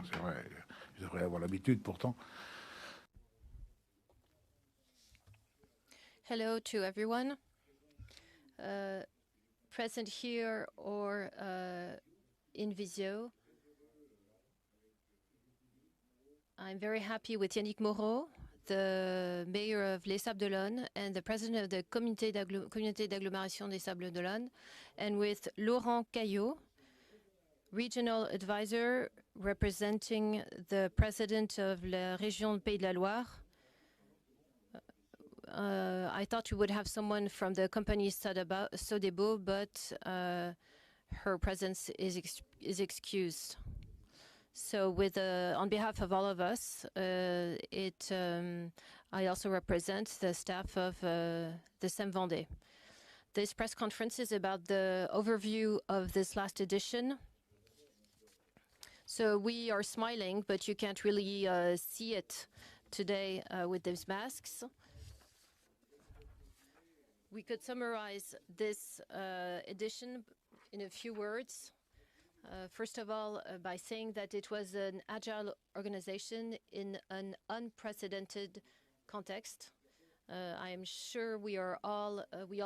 c'est vrai. Ils devraient avoir l'habitude pourtant. Hello to everyone present here or in Visio. I'm very happy with Yannick Moreau, the mayor of Les Sables d'Olonne and the president of the Communauté d'agglomération des Sables d'Olonne, and with Laurent Caillot, regional advisor representing the president of la région Pays de la Loire. I thought we would have someone from the company Sodebo, but her presence is excused. So on behalf of all of us, I also represent the staff of the SEM Vendée. This press conference is about the overview of this last edition. So we are smiling, but you can't really see it today with these masks. We could summarize this edition in a few words. First of all, by saying that it was an agile organization in an unprecedented context. I am sure we all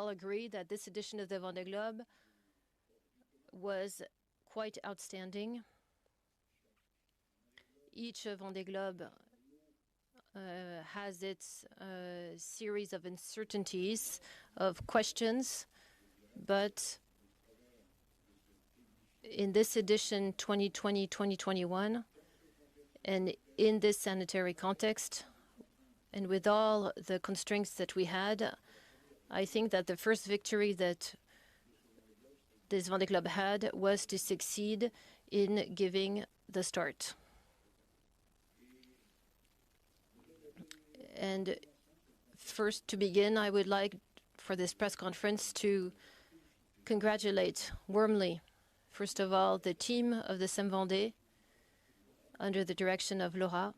agree that this edition of the Vendée Globe was quite outstanding. Each Vendée Globe has its series of uncertainties, of questions, but in this edition 2020-2021, and in this sanitary context, and with all the constraints that we had, I think that the first victory that this Vendée Globe had was to succeed in giving the start. And first, to begin, I would like for this press conference to congratulate warmly, first of all, the team of the SEM Vendée under the direction of Laura,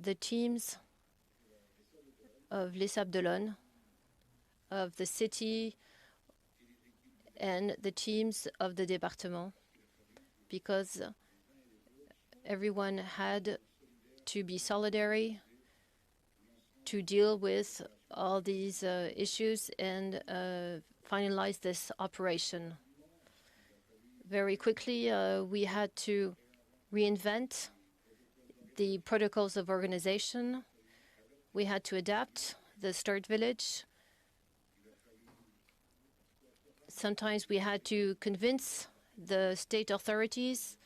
the teams of Les Sables d'Olonne, of the city, and the teams of the département, because everyone had to be solidary, to deal with all these issues and finalize this operation. Very quickly, we had to reinvent the protocols of organization. We had to adapt the start village. Sometimes we had to convince the state authorities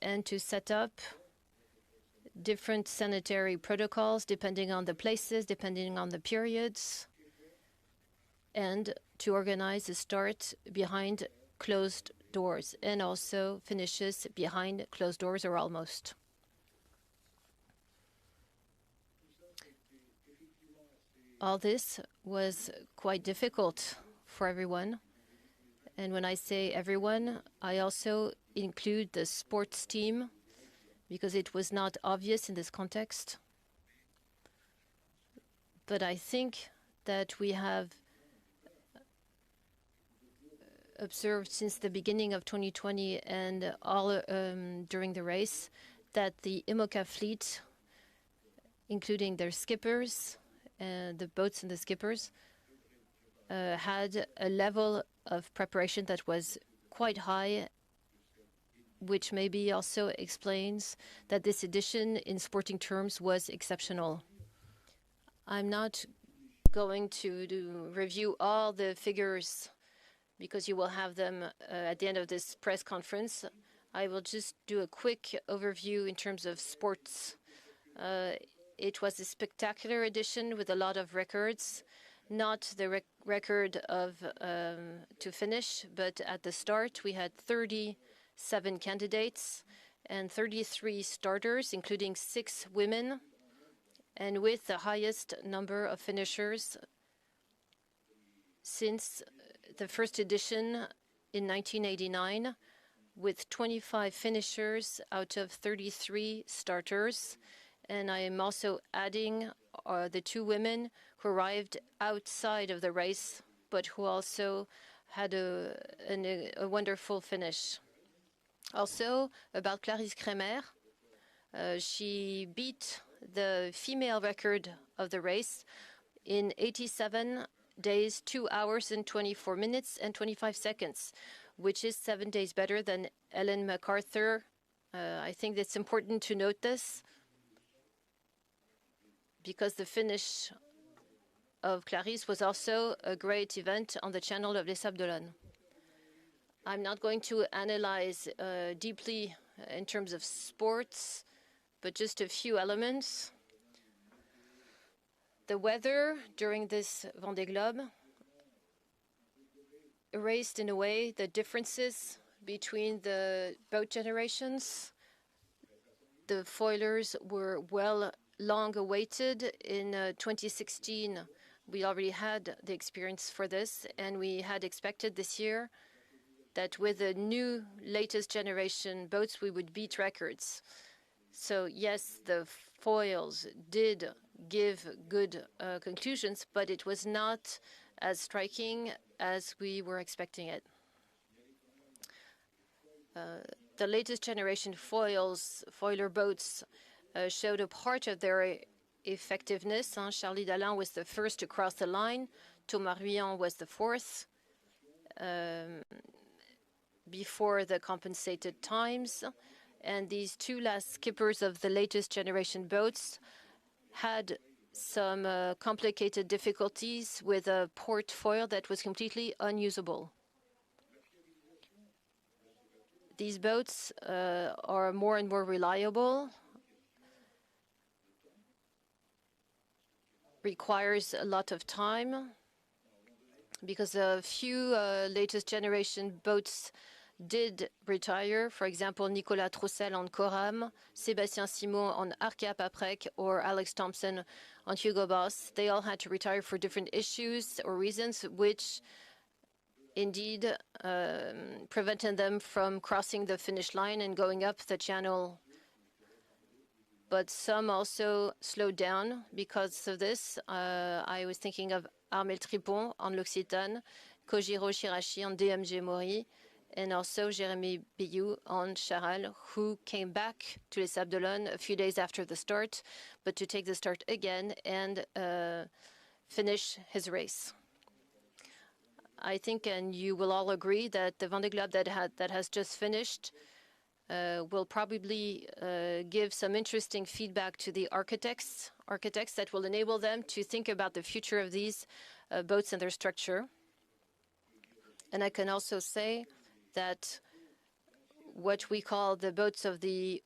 and to set up different sanitary protocols depending on the places, depending on the periods, and to organize a start behind closed doors and also finishes behind closed doors or almost. All this was quite difficult for everyone. And when I say everyone, I also include the sports team, because it was not obvious in this context. But I think that we have observed since the beginning of 2020 and all during the race that the IMOCA fleet, including their skippers, the boats and the skippers, had a level of preparation that was quite high, which maybe also explains that this edition in sporting terms was exceptional. I'm not going to review all the figures because you will have them at the end of this press conference. I will just do a quick overview in terms of sports. It was a spectacular edition with a lot of records. Not the record of to finish, but at the start we had 37 candidates and 33 starters, including 6 women, and with the highest number of finishers since the first edition in 1989, with 25 finishers out of 33 starters. And I am also adding the 2 women who arrived outside of the race but who also had a wonderful finish. Also, about Clarisse Kremer, she beat the female record of the race in 87 days, 2 hours and 24 minutes and 25 seconds, which is 7 days better than Ellen MacArthur. I think it's important to note this because the finish of Clarisse was also a great event on the channel of Les Sables d'Olonne. I'm not going to analyze deeply in terms of sports, but just a few elements. The weather during this Vendée Globe erased in a way the differences between the boat generations. The foilers were long awaited. In 2016, we already had the experience for this, and we had expected this year that with the new latest generation boats, we would beat records. So yes, the foils did give good conclusions, but it was not as striking as we were expecting it. The latest generation foiler boats showed a part of their effectiveness. Charlie Dalin was the first to cross the line. Thomas Ruyant was the fourth before the compensated times. And these two last skippers of the latest generation boats had some complicated difficulties with a port foil that was completely unusable. These boats are more and more reliable, requires a lot of time because a few latest generation boats did retire. For example, Nicolas Troussel on Coram, Sébastien Simon on Arcap Aprec, or Alex Thompson on Hugo Boss. They all had to retire for different issues or reasons, which indeed prevented them from crossing the finish line and going up the channel. But some also slowed down because of this. I was thinking of Armel Tripon on L'Occitane, Kojiro Shirashi on DMG Mori, and also Jérémy Billou on Charal, who came back to Les Sables d'Olonne a few days after the start, but to take the start again and finish his race. I think, and you will all agree, that the Vendée Globe that has just finished will probably give some interesting feedback to the architects that will enable them to think about the future of these boats and their structure. And I can also say that what we call the boats of the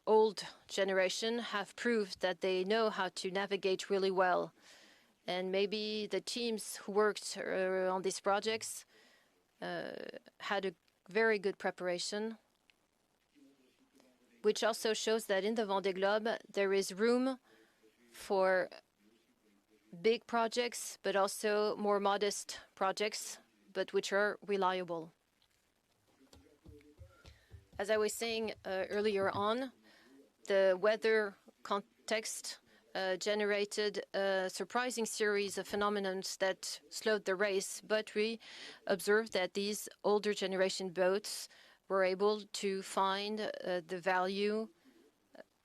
old generation have proved that they know how to navigate really well. And maybe the teams who worked on these projects had a very good preparation, which also shows that in the Vendée Globe, there is room for big projects, but also more modest projects, but which are reliable. As I was saying earlier on, the weather context generated a surprising series of phenomena that slowed the race, but we observed that these older generation boats were able to find the value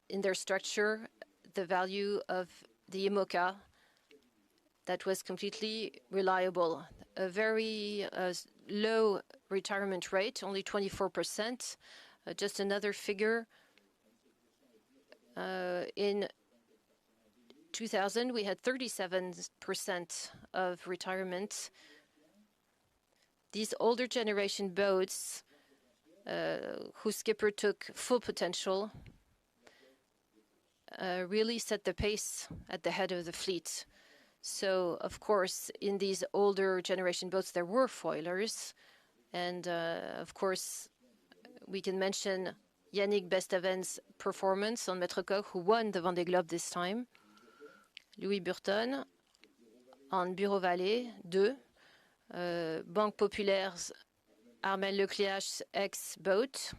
in their structure, the value of the IMOCA that was completely reliable. A very low retirement rate, only 24%. Just another figure, in 2000, we had 37% of retirement. These older generation boats, whose skipper took full potential, really set the pace at the head of the fleet. So, of course, in these older generation boats, there were foilers. And, of course, we can mention Yannick Bestaven's performance on Maître Coq, who won the Vendée Globe this time. Louis Burton on Bureau Vallée 2. Banque Populaire's Armel Lecléache's ex-boat.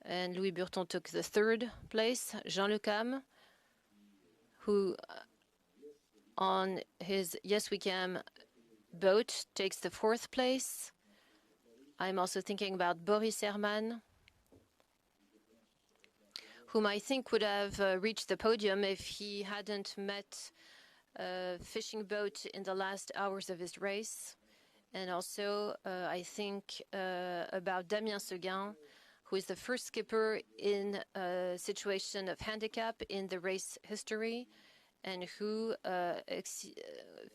And Louis Burton took the third place. Jean Le Cam, who on his Yes We Can boat takes the 4th place. I'm also thinking about Boris Herman, whom I think would have reached the podium if he hadn't met a fishing boat in the last hours of his race. And also, I think about Damien Seguin, who is the first skipper in a situation of handicap in the race history, and who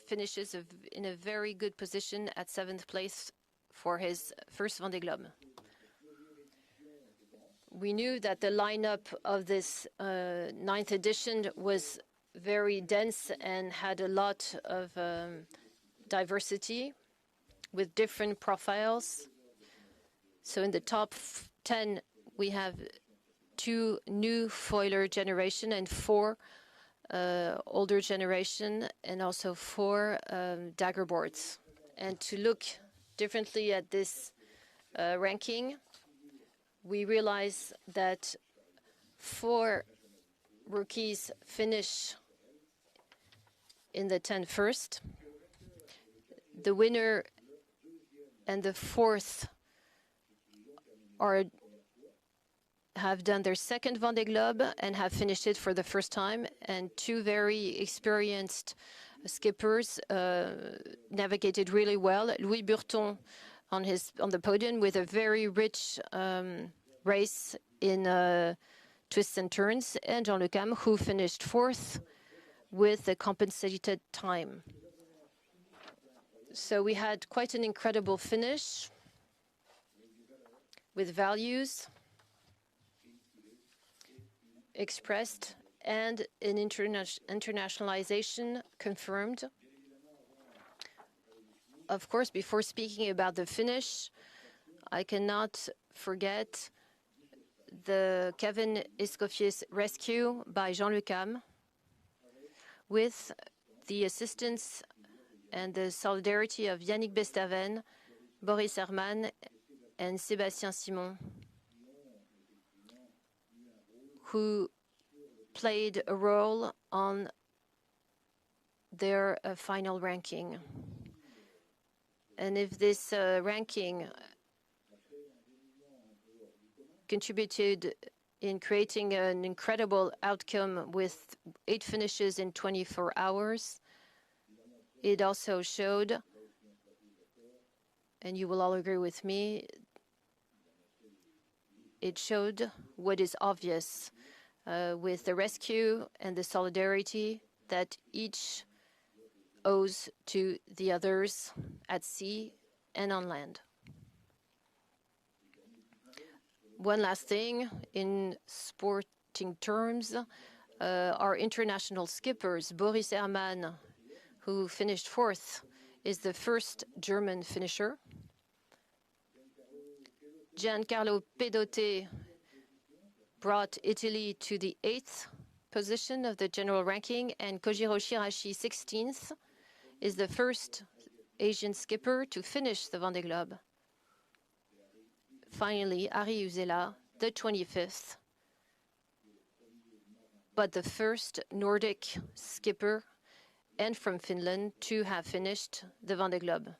finishes in a very good position at 7th place for his first Vendée Globe. We knew that the lineup of this 9th edition was very dense and had a lot of diversity with different profiles. So in the top 10, we have 2 new foiler generation and 4 older generation, and also 4 dagger boards. And to look differently at this ranking, we realize that 4 rookies finish in the 10 first. The winner and the 4th have done their 2nd Vendée Globe and have finished it for the first time. And 2 very experienced skippers navigated really well. Louis Burton on the podium with a very rich race in twists and turns, and Jean Le Cam, who finished 4th with a compensated time. So we had quite an incredible finish with values expressed and an internationalization confirmed. Of course, before speaking about the finish, I cannot forget the Kevin Escoffier's rescue by Jean Le Cam, with the assistance and the solidarity of Yannick Bestaven, Boris Herman, and Sébastien Simon, who played a role on their final ranking. And if this ranking contributed in creating an incredible outcome with 8 finishes in 24 hours, it also showed, and you will all agree with me, it showed what is obvious with the rescue and the solidarity that each owes to the others at sea and on land. One last thing, in sporting terms, our international skippers, Boris Herman, who finished 4th, is the first German finisher. Giancarlo Pedote brought Italy to the 8th position of the general ranking, and Kojiro Shirashi, 16th, is the first Asian skipper to finish the Vendée Globe. Finally, Ari Usela, the 25th, but the first Nordic skipper and from Finland to have finished the Vendée Globe.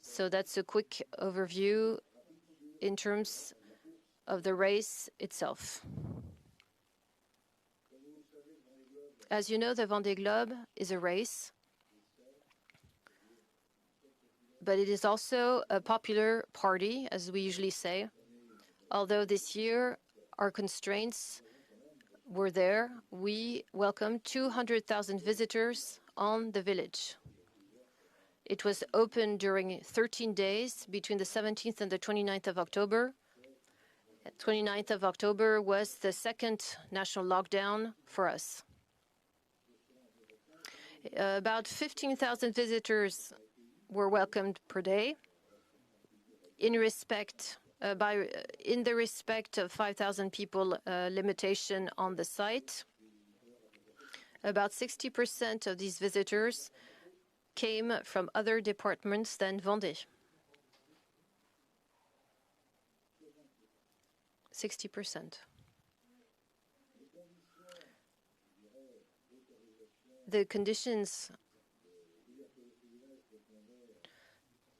So that's a quick overview in terms of the race itself. As you know, the Vendée Globe is a race, but it is also a popular party, as we usually say. Although this year our constraints were there, we welcomed 200,000 visitors on the village. It was open during 13 days between the 17th and the 29th of October. 29th of October was the 2nd national lockdown for us. About 15,000 visitors were welcomed per day in the respect of 5,000 people limitation on the site. About 60% of these visitors came from other departments than Vendée. 60%. The conditions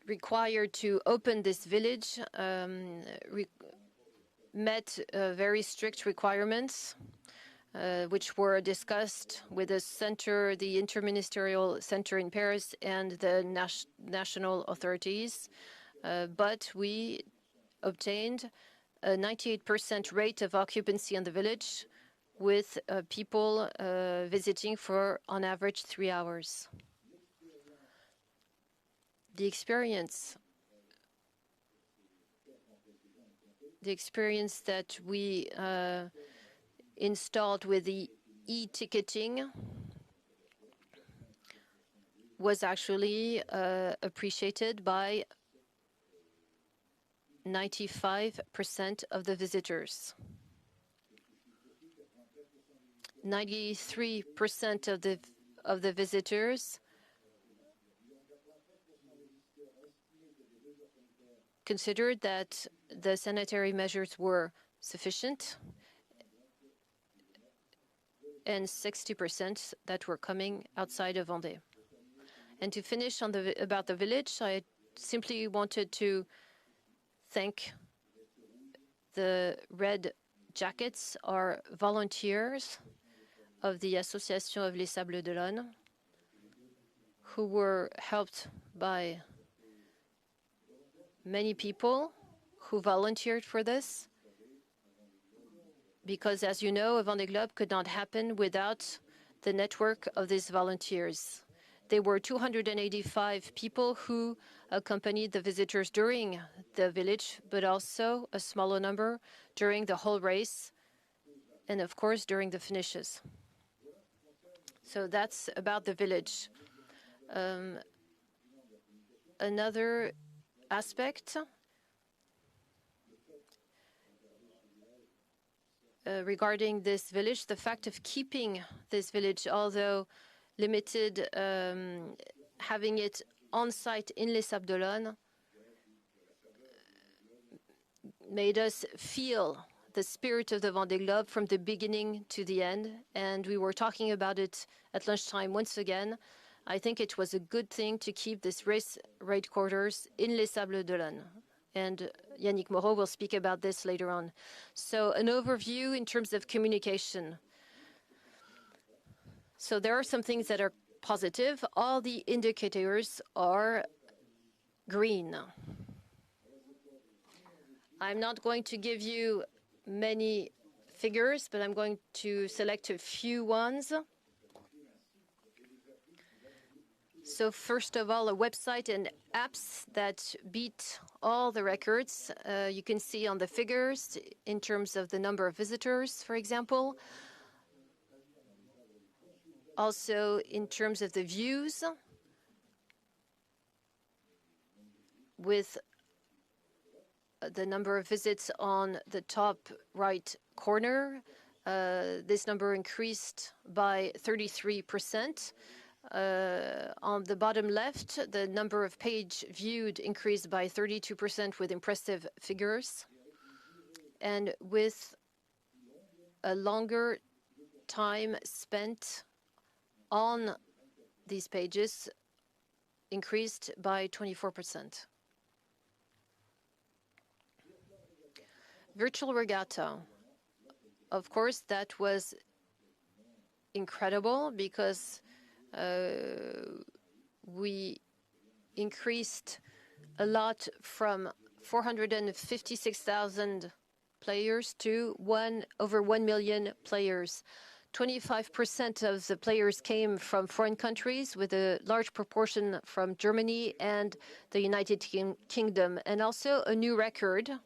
required to open this village met very strict requirements, which were discussed with the center, the interministerial center in Paris, and the national authorities. But we obtained a 98% rate of occupancy in the village, with people visiting for, on average, 3 hours. The experience that we installed with the e-ticketing was actually appreciated by 95% of the visitors. 93% of the visitors considered that the sanitary measures were sufficient, and 60% that were coming outside of Vendée. And to finish on about the village, I simply wanted to thank the Red Jackets, our volunteers of the Association of Les Sables d'Olonne, who were helped by many people who volunteered for this, because, as you know, a Vendée Globe could not happen without the network of these volunteers. There were 285 people who accompanied the visitors during the village, but also a smaller number during the whole race, and of course during the finishes. So that's about the village. Another aspect regarding this village, the fact of keeping this village, although limited, having it on site in Les Sables d'Olonne, made us feel the spirit of the Vendée Globe from the beginning to the end. And we were talking about it at lunchtime once again. I think it was a good thing to keep this race headquarters in Les Sables d'Olonne. And Yannick Moreau will speak about this later on. So an overview in terms of communication. So there are some things that are positive. All the indicators are green. I'm not going to give you many figures, but I'm going to select a few ones. So first of all, a website and apps that beat all the records. You can see on the figures in terms of the number of visitors, for example. Also in terms of the views, with the number of visits on the top right corner. This number increased by 33%. On the bottom left, the number of page viewed increased by 32% with impressive figures. And with a longer time spent on these pages, increased by 24%. Virtual regatta. Of course, that was incredible because we increased a lot from 456,000 players to over 1 million players. 25% of the players came from foreign countries, with a large proportion from Germany and the United Kingdom, and also a new record.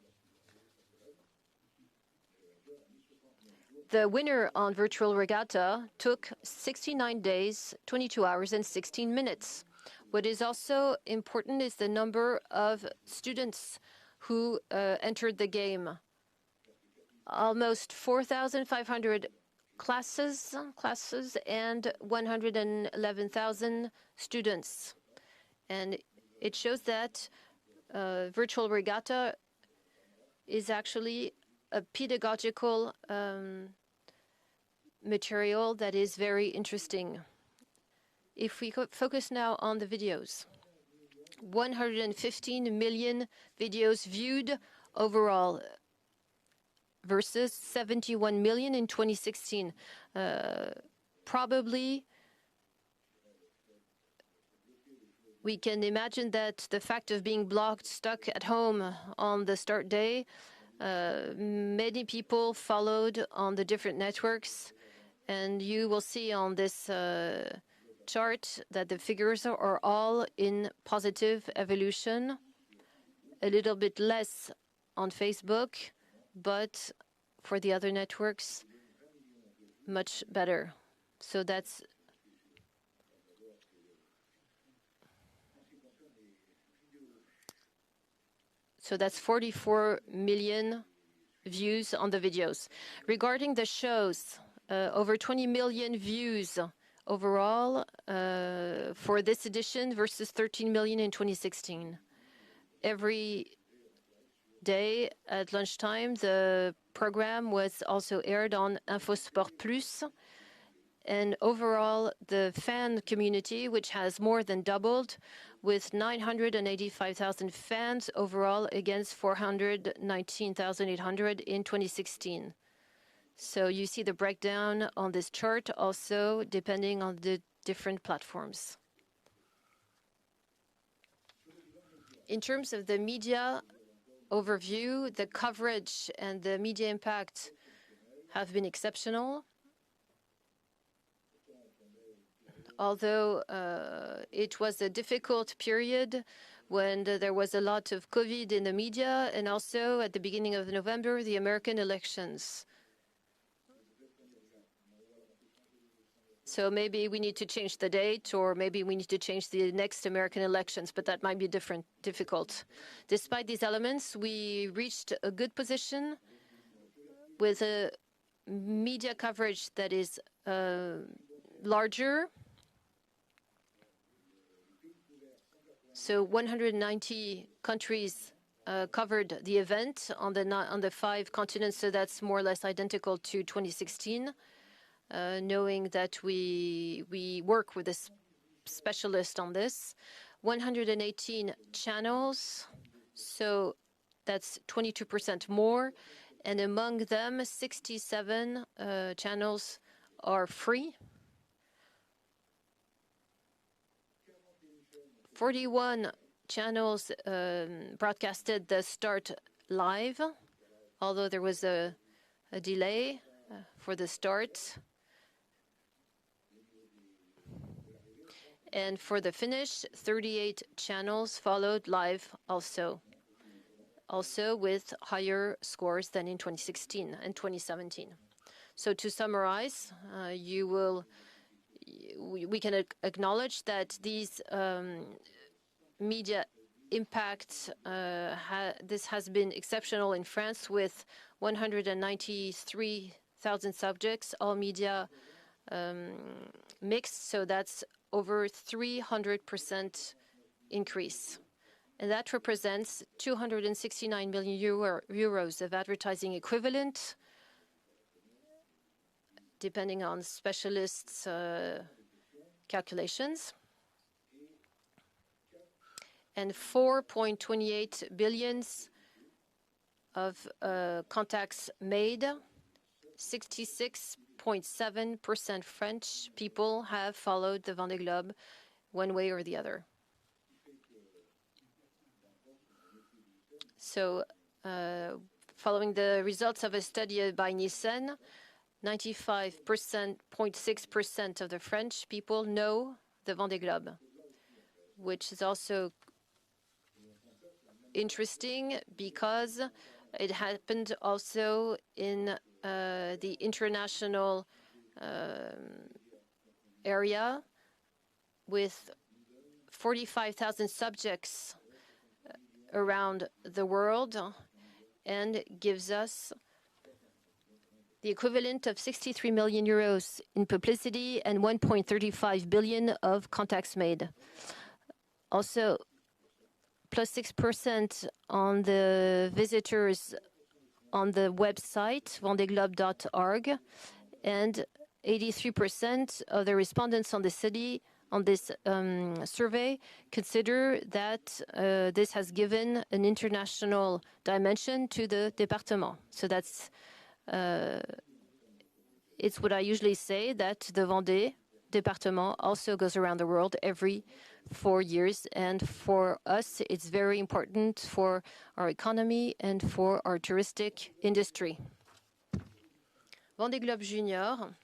The winner on Virtual Regatta took 69 days, 22 hours, and 16 minutes. What is also important is the number of students who entered the game. Almost 4,500 classes and 111,000 students. And it shows that Virtual Regatta is actually a pedagogical material that is very interesting. If we focus now on the videos. 115 million videos viewed overall versus 71 million in 2016. Probably we can imagine that the fact of being blocked, stuck at home on the start day, many people followed on the different networks. And you will see on this chart that the figures are all in positive evolution, a little bit less on Facebook, but for the other networks, much better. So that's So that's 44 million views on the videos. Regarding the shows, over 20 million views overall for this edition versus 13 million in 2016. Every day at lunchtime, the program was also aired on InfoSport Plus. And overall, the fan community, which has more than doubled, with 985,000 fans overall against 419,800 in 2016. So you see the breakdown on this chart also depending on the different platforms. In terms of the media overview, the coverage and the media impact have been exceptional. Although it was a difficult period when there was a lot of COVID in the media, and also at the beginning of November, the American elections. So maybe we need to change the date, or maybe we need to change the next American elections, but that might be difficult. Despite these elements, we reached a good position with a media coverage that is larger. So 190 countries covered the event on the 5 continents, so that's more or less identical to 2016, knowing that we work with a specialist on this. 118 channels, so that's 22% more, and among them, 67 channels are free. 41 channels broadcasted the start live, although there was a delay for the start. And for the finish, 38 channels followed live also with higher scores than in 2016 and 2017. So to summarize, we can acknowledge that these media impact, this has been exceptional in France with 193,000 subjects, all media mixed, so that's over 300% increase. And that represents 269 million euros of advertising equivalent, depending on specialists' calculations, and 4.28 billion of contacts made. 66.7% French people have followed the Vendée Globe one way or the other. So following the results of a study by Nielsen, 95.6% of the French people know the Vendée Globe, which is also interesting because it happened also in the international area with 45,000 subjects around the world, and gives us the equivalent of 63 million euros in publicity and 1.35 billion of contacts made. Also, plus 6% on the visitors on the website, vendeglobe.org, and 83% of the respondents on the study on this survey consider that this has given an international dimension to the département. So that's it's what I usually say, that the Vendée département also goes around the world every 4 years. And for us, it's very important for our economy and for our touristic industry. Vendée Globe Junior,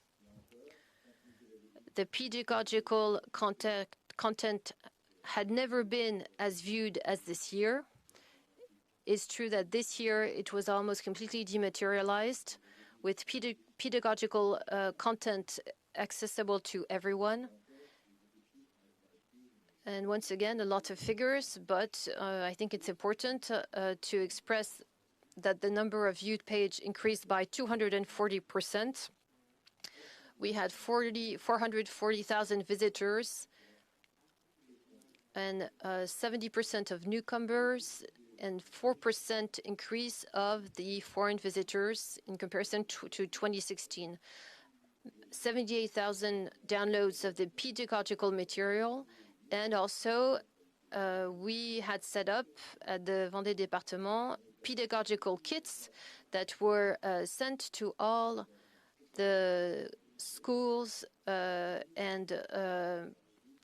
the pedagogical content had never been as viewed as this year. It's true that this year it was almost completely dematerialized, with pedagogical content accessible to everyone. And once again, a lot of figures, but I think it's important to express that the number of viewed page increased by 240%. We had 440,000 visitors and 70% of newcomers and 4% increase of the foreign visitors in comparison to 2016. 78,000 downloads of the pedagogical material, and also we had set up at the Vendée Département pedagogical kits that were sent to all the schools and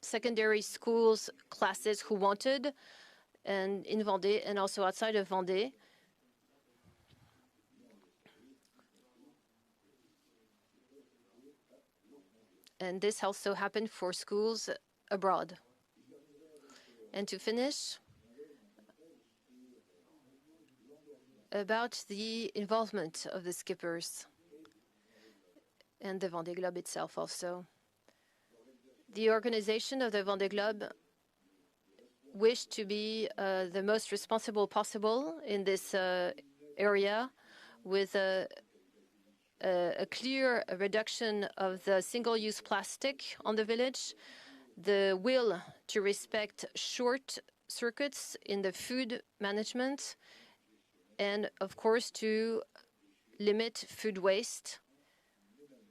secondary schools classes who wanted, and in Vendée and also outside of Vendée. And this also happened for schools abroad. And to finish, about the involvement of the skippers and the Vendée Globe itself also. The organization of the Vendée Globe wished to be the most responsible possible in this area, with a clear reduction of the single-use plastic on the village, the will to respect short circuits in the food management, and of course to limit food waste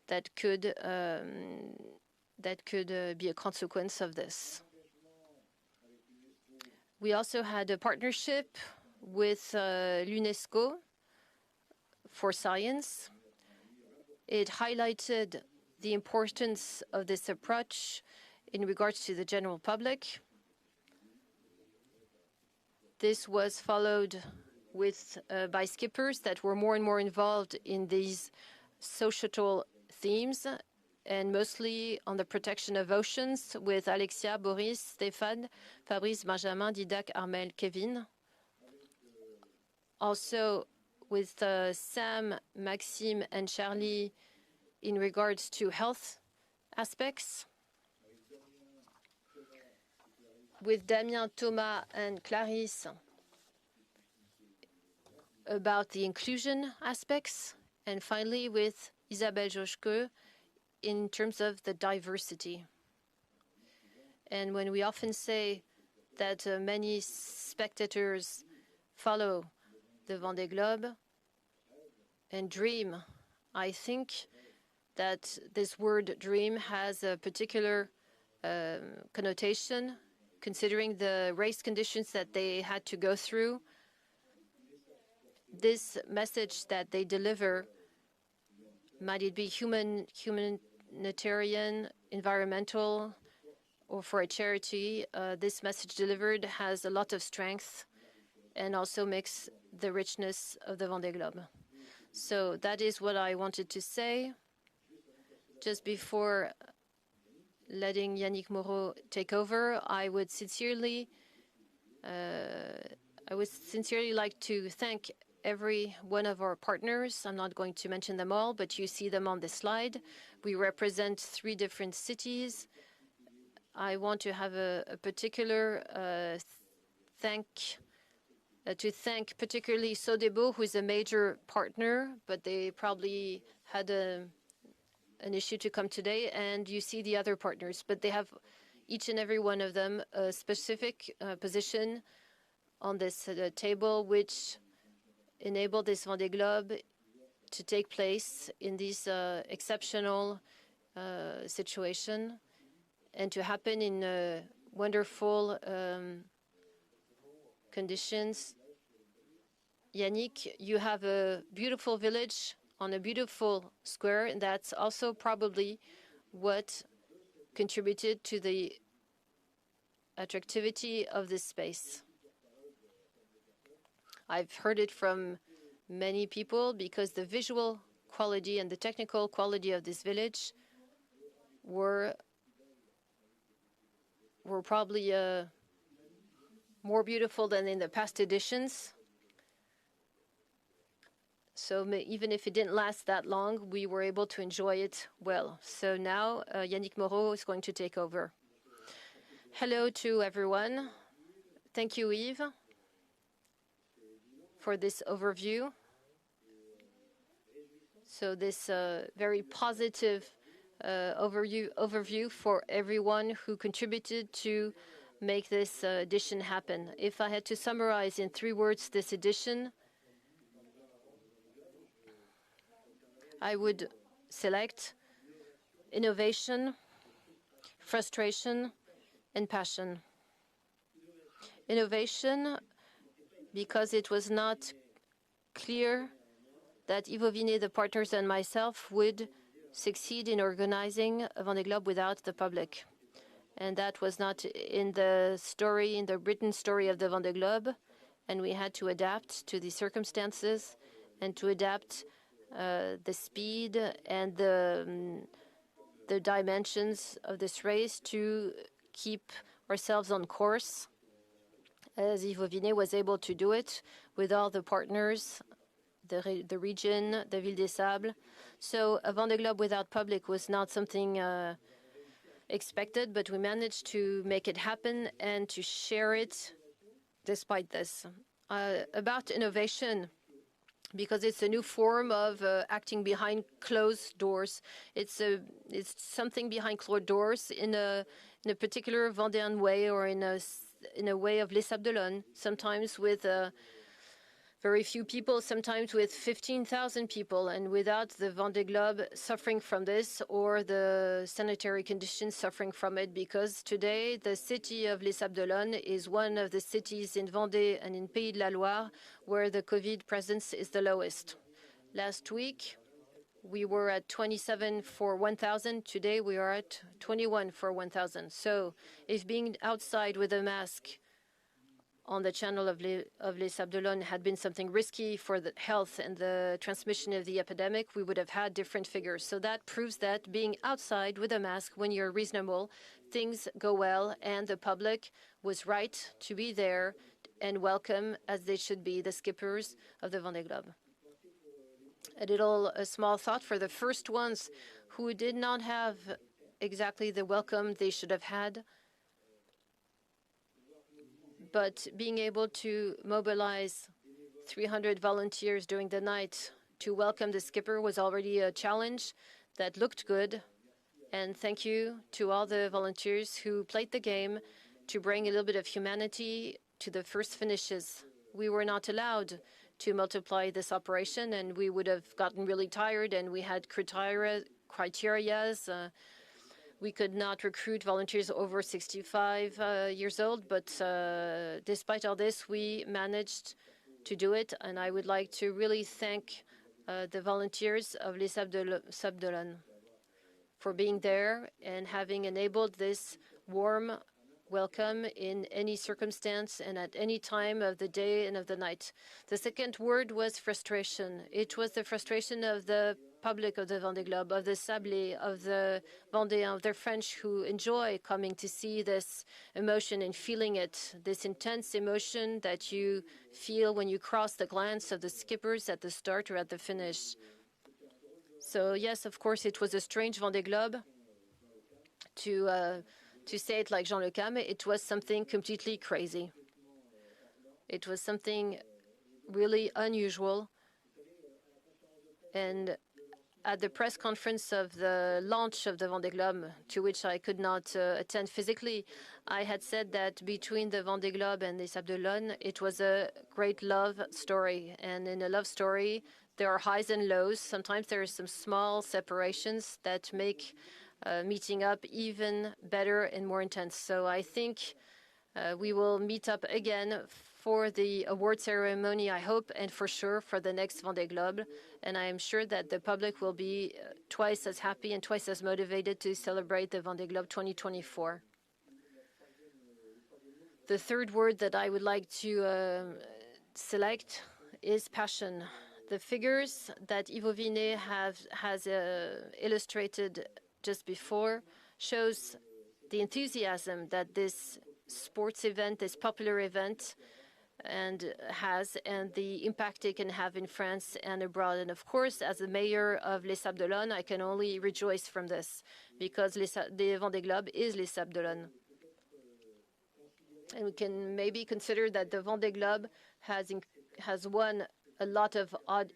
that could be a consequence of this. We also had a partnership with l'UNESCO for science. It highlighted the importance of this approach in regards to the general public. This was followed with by skippers that were more and more involved in these societal themes, and mostly on the protection of oceans, with Alexia, Boris, Stéphane, Fabrice, Benjamin, Didac, Armel, Kevin. Also with Sam, Maxime, and Charlie in regards to health aspects. With Damien, Thomas, and Clarisse about the inclusion aspects. And finally with Isabelle Joschke in terms of the diversity. And when we often say that many spectators follow the Vendée Globe and dream, I think that this word dream has a particular connotation, considering the race conditions that they had to go through. This message that they deliver, might it be humanitarian, environmental, or for a charity, this message delivered has a lot of strength and also makes the richness of the Vendée Globe. So that is what I wanted to say. Just before letting Yannick Moreau take over, I would sincerely like to thank every one of our partners. I'm not going to mention them all, but you see them on the slide. We represent 3 different cities. I want to have a particular thank particularly Sodebo, who is a major partner, but they probably had an issue to come today. And you see the other partners, but they have each and every one of them a specific position on this table, which enable this Vendée Globe to take place in this exceptional situation. and to happen in wonderful conditions. Yannick, you have a beautiful village on a beautiful square, and that's also probably what contributed to the attractivity of this space. I've heard it from many people because the visual quality and the technical quality of this village were probably more beautiful than in the past editions. So even if it didn't last that long, we were able to enjoy it well. So now Yannick Moreau is going to take over. Hello to everyone. Thank you, Yves, for this overview. So this very positive overview for everyone who contributed to make this edition happen. If I had to summarize in 3 words this edition, I would select innovation, frustration, and passion. Innovation, because it was not clear that Yves Vinet, the partners, and myself would succeed in organizing a Vendée Globe without the public. And that was not in the story, in the written story of the Vendée Globe. And we had to adapt to the circumstances and to adapt the speed and the dimensions of this race to keep ourselves on course, as Yves Vinet was able to do it with all the partners, the region, the Ville des Sables. So a Vendée Globe without public was not something expected, but we managed to make it happen and to share it despite this. About innovation, because it's a new form of acting behind closed doors. It's something behind closed doors in a particular Vendéan way, or in a way of Les Sables d'Olonne, sometimes with very few people, sometimes with 15,000 people, and without the Vendée Globe suffering from this, or the sanitary conditions suffering from it, because today the city of Les Sables d'Olonne is one of the cities in Vendée and in Pays de la Loire where the COVID presence is the lowest. Last week, we were at 27 for 1,000. Today, we are at 21 for 1,000. So if being outside with a mask on the channel of Les Sables d'Olonne had been something risky for the health and the transmission of the epidemic, we would have had different figures. So that proves that being outside with a mask, when you're reasonable, things go well, and the public was right to be there and welcome, as they should be, the skippers of the Vendée Globe. A small thought for the first ones who did not have exactly the welcome they should have had, but being able to mobilize 300 volunteers during the night to welcome the skipper was already a challenge that looked good. And thank you to all the volunteers who played the game to bring a little bit of humanity to the first finishes. We were not allowed to multiply this operation, and we would have gotten really tired, and we had criteria. We could not recruit volunteers over 65 years old, but despite all this, we managed to do it. And I would like to really thank the volunteers of Les Sables d'Olonne for being there and having enabled this warm welcome in any circumstance and at any time of the day and of the night. The second word was frustration. It was the frustration of the public of the Vendée Globe, of the Sablés, of the Vendéens, of the French who enjoy coming to see this emotion and feeling it, this intense emotion that you feel when you cross the glance of the skippers at the start or at the finish. So yes, of course, it was a strange Vendée Globe. To say it like Jean Le Cam, it was something completely crazy. It was something really unusual. And at the press conference of the launch of the Vendée Globe, to which I could not attend physically, I had said that between the Vendée Globe and the Les Sables d'Olonne, it was a great love story. And in a love story, there are highs and lows. Sometimes there are some small separations that make meeting up even better and more intense. So I think we will meet up again for the award ceremony, I hope, and for sure for the next Vendée Globe. And I am sure that the public will be twice as happy and twice as motivated to celebrate the Vendée Globe 2024. The third word that I would like to select is passion. The figures that Yves Vinet has illustrated just before shows the enthusiasm that this sports event, this popular event, and the impact it can have in France and abroad. And of course, as the mayor of Les Sables d'Olonne, I can only rejoice from this because the Vendée Globe is Les Sables d'Olonne. And we can maybe consider that the Vendée Globe has won a lot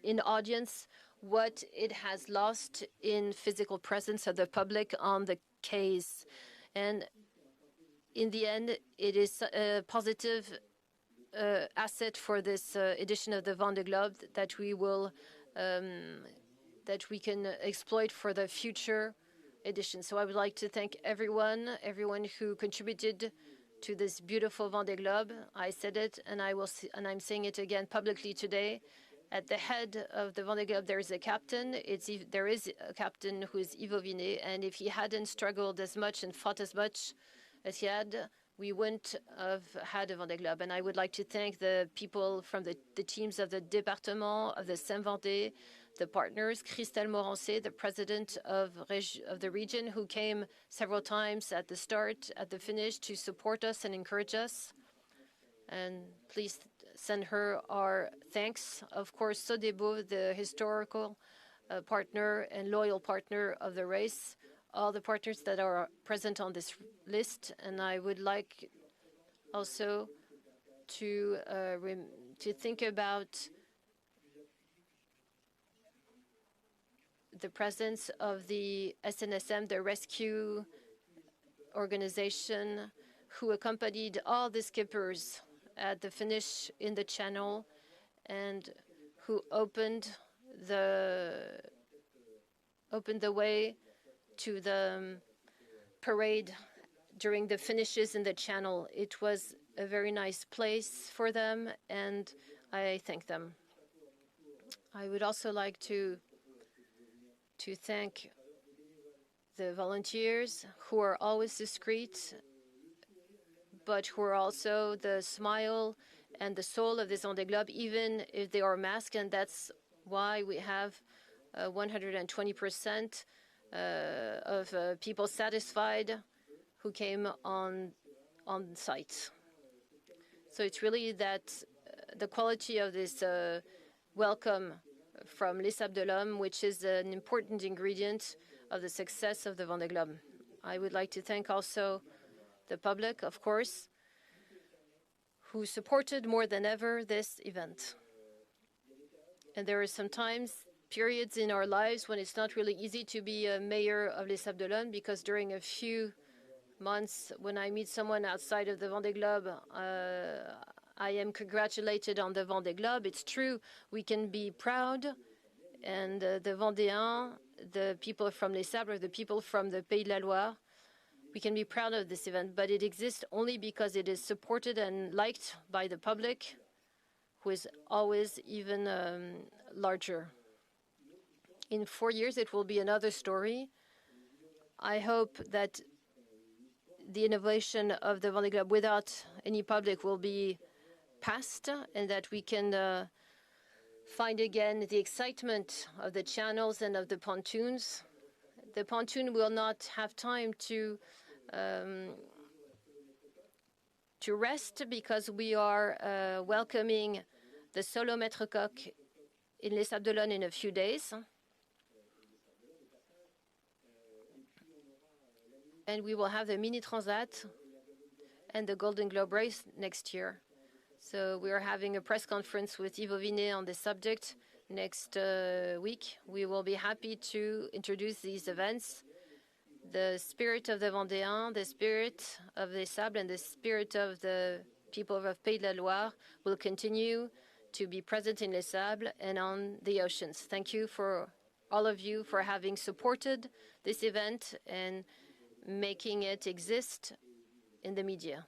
in audience what it has lost in physical presence of the public on the quays. And in the end, it is a positive asset for this edition of the Vendée Globe that we can exploit for the future edition. So I would like to thank everyone who contributed to this beautiful Vendée Globe. I said it, and I'm saying it again publicly today. At the head of the Vendée Globe, there is a captain. There is a captain who is Yves Vinet, and if he hadn't struggled as much and fought as much as he had, we wouldn't have had a Vendée Globe. And I would like to thank the people from the teams of the département, of the Seine-Vendée, the partners, Christelle Morancé, the president of the region, who came several times at the start, at the finish, to support us and encourage us. And please send her our thanks. Of course, Sodebo, the historical partner and loyal partner of the race, all the partners that are present on this list. And I would like also to think about the presence of the SNSM, the rescue organization, who accompanied all the skippers at the finish in the channel and who opened the way to the parade during the finishes in the channel. It was a very nice place for them, and I thank them. I would also like to thank the volunteers who are always discreet, but who are also the smile and the soul of this Vendée Globe, even if they are masked, and that's why we have 120% of people satisfied who came on site. So it's really that the quality of this welcome from Les Sables d'Olonne, which is an important ingredient of the success of the Vendée Globe. I would like to thank also the public, of course, who supported more than ever this event. And there are sometimes periods in our lives when it's not really easy to be a mayor of Les Sables d'Olonne, because during a few months, when I meet someone outside of the Vendée Globe, I am congratulated on the Vendée Globe. It's true, we can be proud, and the Vendéens, the people from Les Sabres, the people from the Pays de la Loire, we can be proud of this event, but it exists only because it is supported and liked by the public, who is always even larger. In 4 years, it will be another story. I hope that the innovation of the Vendée Globe without any public will be past, and that we can find again the excitement of the channels and of the pontoons. The pontoon will not have time to rest, because we are welcoming the solo maître coq in Les Sables d'Olonne in a few days. And we will have the Mini Transat and the Golden Globe race next year. So we are having a press conference with Yves Vinet on this subject next week. We will be happy to introduce these events. The spirit of the Vendéens, the spirit of Les Sables, and the spirit of the people of Pays de la Loire will continue to be present in Les Sables and on the oceans. Thank you for all of you for having supported this event and making it exist in the media.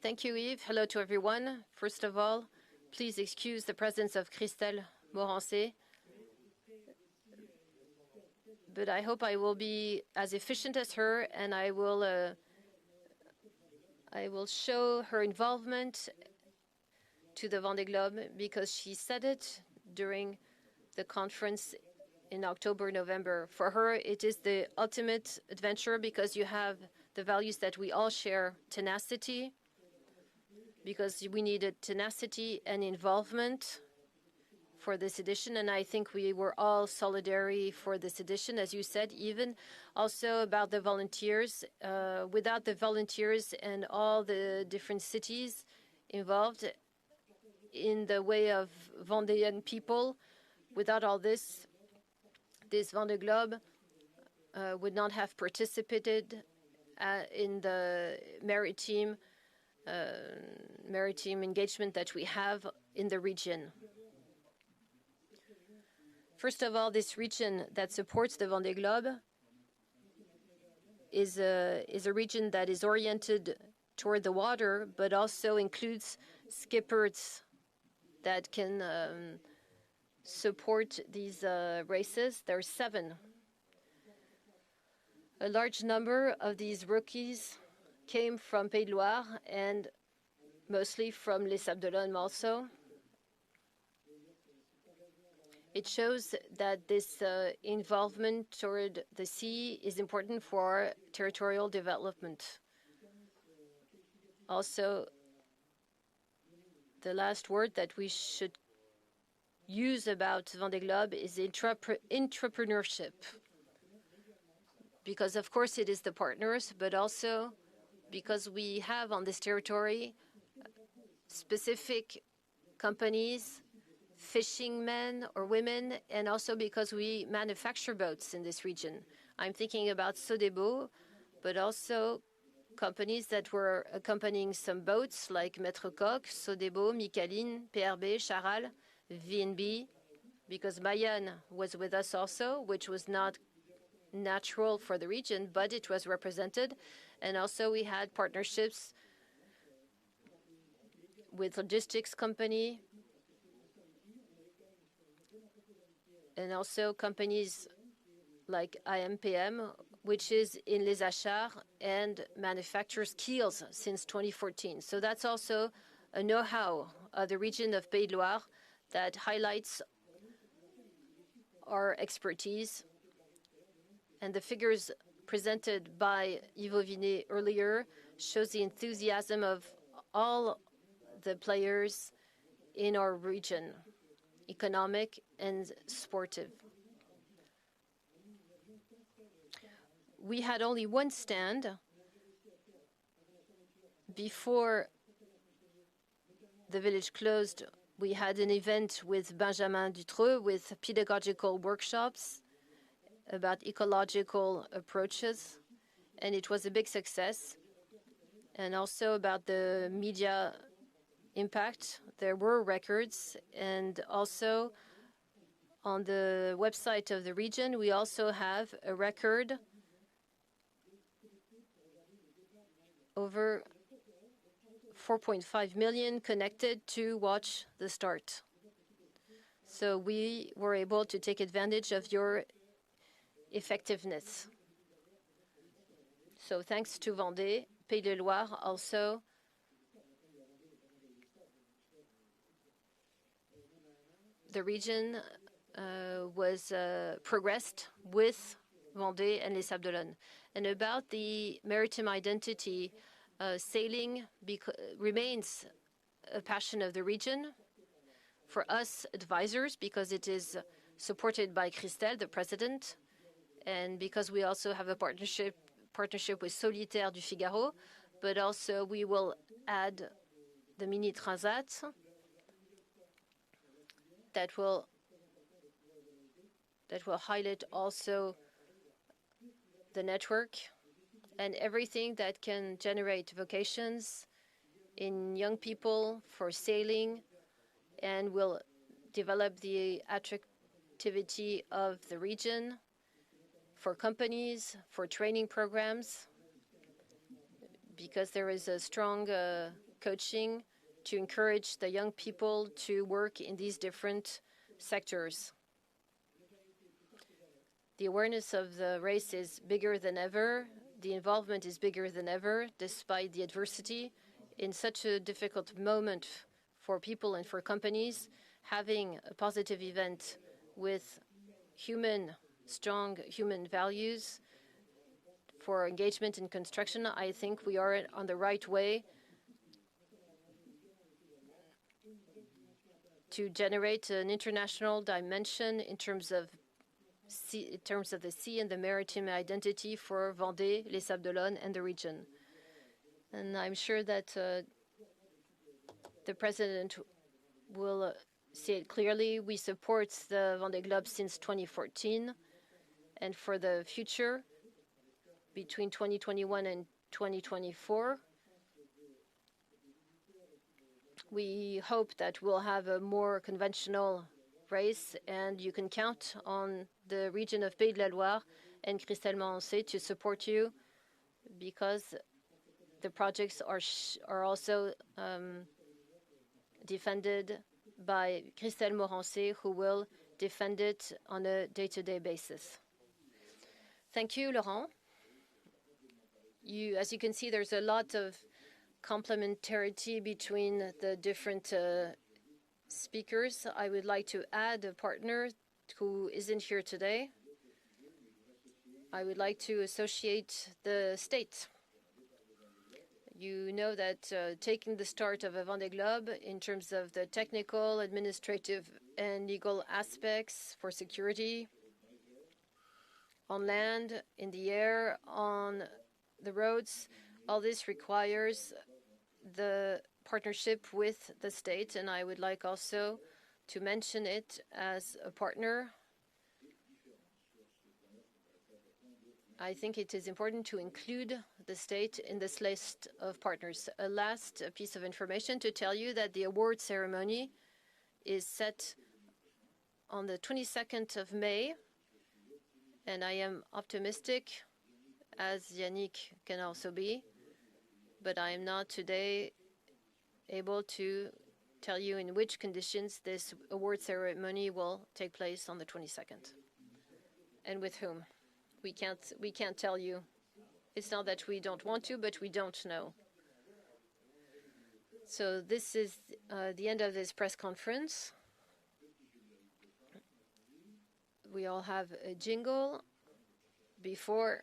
Thank you, Yves. Hello to everyone. First of all, please excuse the presence of Christelle Morancé, but I hope I will be as efficient as her, and I will show her involvement to the Vendée Globe because she said it during the conference in October, November. For her, it is the ultimate adventure because you have the values that we all share, tenacity, because we needed tenacity and involvement for this edition, and I think we were all solidary for this edition, as you said, even also about the volunteers. Without the volunteers and all the different cities involved in the way of Vendéan people, without all this, this Vendée Globe would not have participated in the maritime engagement that we have in the region. First of all, this region that supports the Vendée Globe is a region that is oriented toward the water, but also includes skippers that can support these races. There are 7. A large number of these rookies came from Pays de Loire and mostly from Les Sables d'Olonne also. It shows that this involvement toward the sea is important for territorial development. Also, the last word that we should use about Vendée Globe is entrepreneurship. Because, of course, it is the partners, but also because we have on this territory specific companies, fishing men or women, and also because we manufacture boats in this region. I'm thinking about Sodebo, but also companies that were accompanying some boats like Maître Coq, Sodebo, Micaline, PRB, Charal, VNB, because Mayenne was with us also, which was not natural for the region, but it was represented. And also we had partnerships with logistics company and also companies like IMPM, which is in Les Achats and manufactures keels since 2014. So that's also a know-how of the region of Pays de Loire that highlights our expertise. And the figures presented by Yves Vinet earlier shows the enthusiasm of all the players in our region, economic and sportive. We had only one stand before the village closed. We had an event with Benjamin Dutreux with pedagogical workshops about ecological approaches, and it was a big success. And also about the media impact, there were records, and also on the website of the region, we also have a record over 4.5 million connected to watch the start. So we were able to take advantage of your effectiveness. So thanks to Vendée, Pays de Loire also the region was progressed with Vendée and Les Sables d'Olonne. And about the maritime identity, sailing remains a passion of the region for us advisors because it is supported by Christelle, the president, and because we also have a partnership with Solitaire du Figaro, but also we will add the Mini Transat that will highlight also the network and everything that can generate vocations in young people for sailing and will develop the attractivity of the region for companies, for training programs, because there is a strong coaching to encourage the young people to work in these different sectors. The awareness of the race is bigger than ever. The involvement is bigger than ever, despite the adversity. In such a difficult moment for people and for companies, having a positive event with strong human values for engagement in construction, I think we are on the right way to generate an international dimension in terms of the sea and the maritime identity for Vendée, Les Sables d'Olonne, and the region. And I'm sure that the President will see it clearly. We support the Vendée Globe since 2014, and for the future, between 2021 and 2024, we hope that we'll have a more conventional race, and you can count on the region of Pays de la Loire and Christelle Morancé to support you, because the projects are also defended by Christelle Morancé, who will defend it on a day-to-day basis. Thank you, Laurent. As you can see, there's a lot of complementarity between the different speakers. I would like to add a partner who isn't here today. I would like to associate the state. You know that taking the start of a Vendée Globe in terms of the technical, administrative, and legal aspects for security on land, in the air, on the roads, all this requires the partnership with the state, and I would like also to mention it as a partner. I think it is important to include the state in this list of partners. A last piece of information to tell you that the award ceremony is set on the 22nd of May, and I am optimistic, as Yannick can also be, but I am not today able to tell you in which conditions this award ceremony will take place on the 22nd and with whom. We can't tell you. It's not that we don't want to, but we don't know. So this is the end of this press conference. We all have a jingle before